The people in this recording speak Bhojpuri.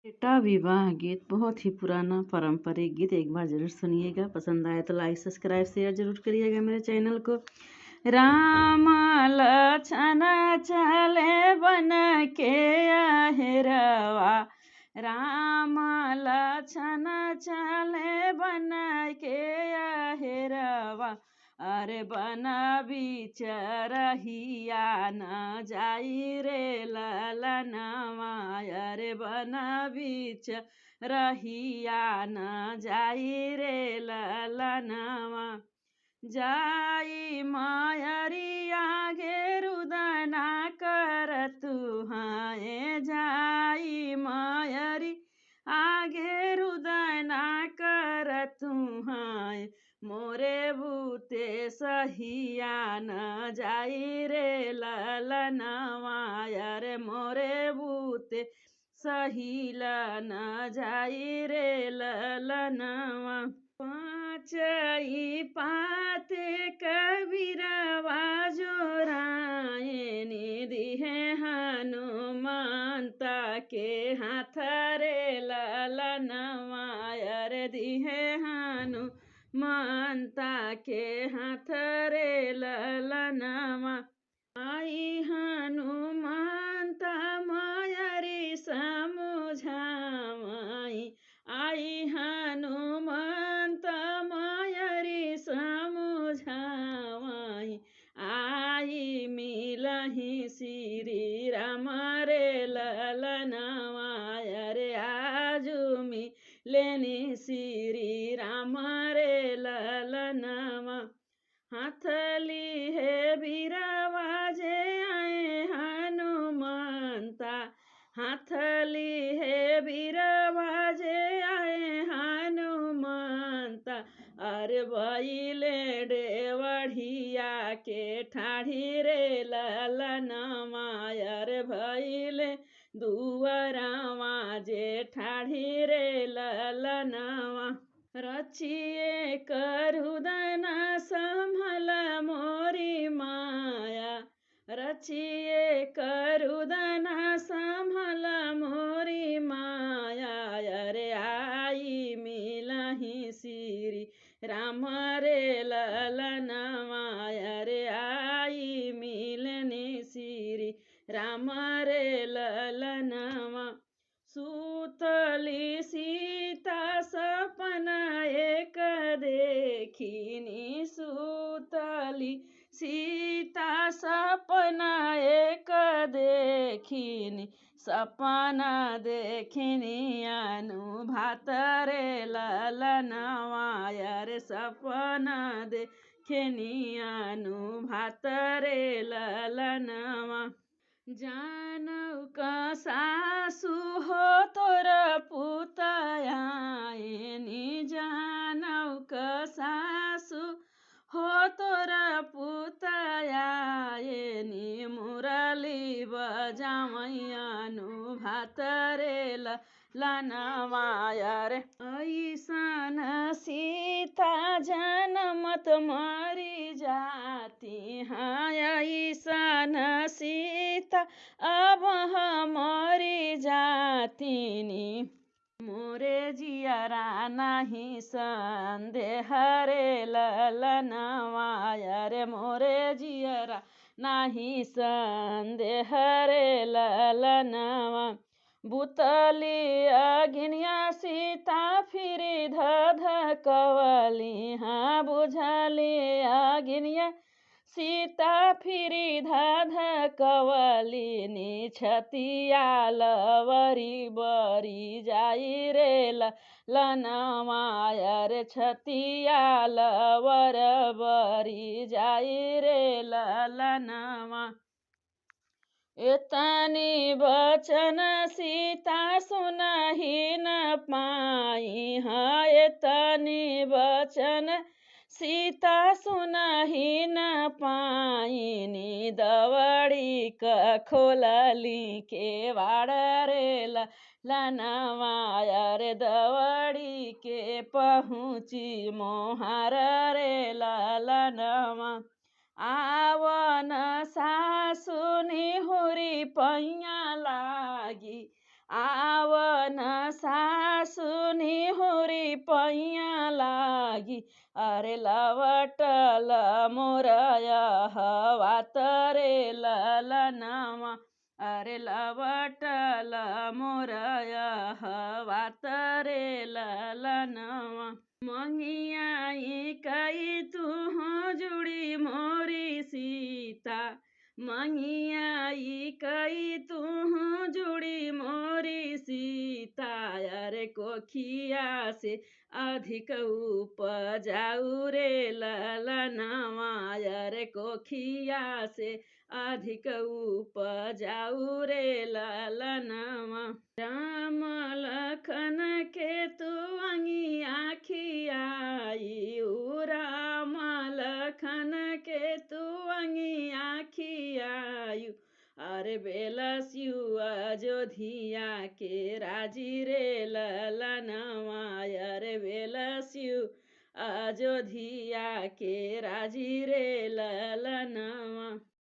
बेटा विवाह गीत बहुत ही पुराना पारंपरिक गीत एक बार जरूर सुनिएगा। पसंद आए तो लाइक सब्सक्राइब शेयर जरूर करिएगा मेरे चैनल को। राम लक्ष्मण चले बन के अहिरवा, राम लक्ष्मण चले बन के अहिरवा, अरे बन बिचरहिया न जाई रे ललनवा, अरे बन बिच रहिया न जाई रे ललनवा। जाई मायरिया गे रुदना कर तुहाए, जाई मायरी आगे रुदना कर तुहाए, मोरे बूते सहिया न जाई रे ललनवा, अरे मोरे बूते सहीला न जाई रे ललनवा। पाँचई पाते कबीरवा जोराए, निधि है हनुमंता के हाथ रे ललनवा, अरे दिहे हनुमंता के हाथ रे ललनवा। आई हनुमंता मायरी समुझाई, आई हनुमंत मायरी समुझाई, आई मिलहि श्री राम रे ललनवा, अरे आजु मिलेनि श्री राम रे ललनवा। हाथली है बीरावा जे आए हनुमंता, हाथली है बीरावा जे आए हनुमंता, अरे बैले डेवढ़िया के ठाढ़ी रे ललनवा, अरे भैले दुअरवा जे ठाढ़ी रे ललनवा। रचिए करुदना संभल मोरी माया, रचिए करुदना संभल मोरी माया, अरे आई मिलहि श्री राम रे ललनवा, अरे आई मिलनि श्री राम रे ललनवा। सुतली सीता सपना एक देखिनी, सुतली सीता सपना एक देखिनी, सपना देखिनी अनु भात रे ललनवा, अरे सपना देखिनी अनु भात रे ललनवा। जानौ का सासु हो तोर पुतयाइनी, जानौ का सासु हो तोर पुतयाइनी, मुरली बजावैयानु भात रे ललनवा, अरे ऐसन सीता जनमत मरी जाती, हाँ ऐसन सीता अब मरी जातिनी, मोरे जियरा नहीं संदेह रे ललनवा, अरे मोरे जियरा नहीं संदेह रे ललनवा। बुतली अगिनिया सीता फिरी धधकवली, हाँ बुझली अगिनिया सीता फिरी धधकवली, निछतिया लवरी बरी जाई रे ललनवा, अरे छतिया लवर बरी जाई रे ललनवा। एतनी बचन सीता सुनहि न पाई, हाँ एतनी बचन सीता सुनहि न पाइनी, दवड़ी क खोलली के वाड़ रे ललनवा, अरे दवड़ी के पहुँची मोहार रे ललनवा। आवन सासु निहुरी पैया लागी, आवन मागी अरे लवटल मोरया हवा तरे ललनामा अरे लवटल मोरया हवा तरे ललनामा मंगियाई कई तू जुड़ी मोरी सीता मंगियाई कई तू जुड़ी मोरी सीता अरे कोखिया से अधिक उपजाऊ रे ललनावा अरे कोखिया से अधिक उपजाऊ रे ललनावा राम लखन के तू खियाई राम लखन के तू खियायु अरे बेलस्यु अयोध्या के राजी रे ललनवा अरे बेलस्यु अयोध्या के राजी रे ललनवा।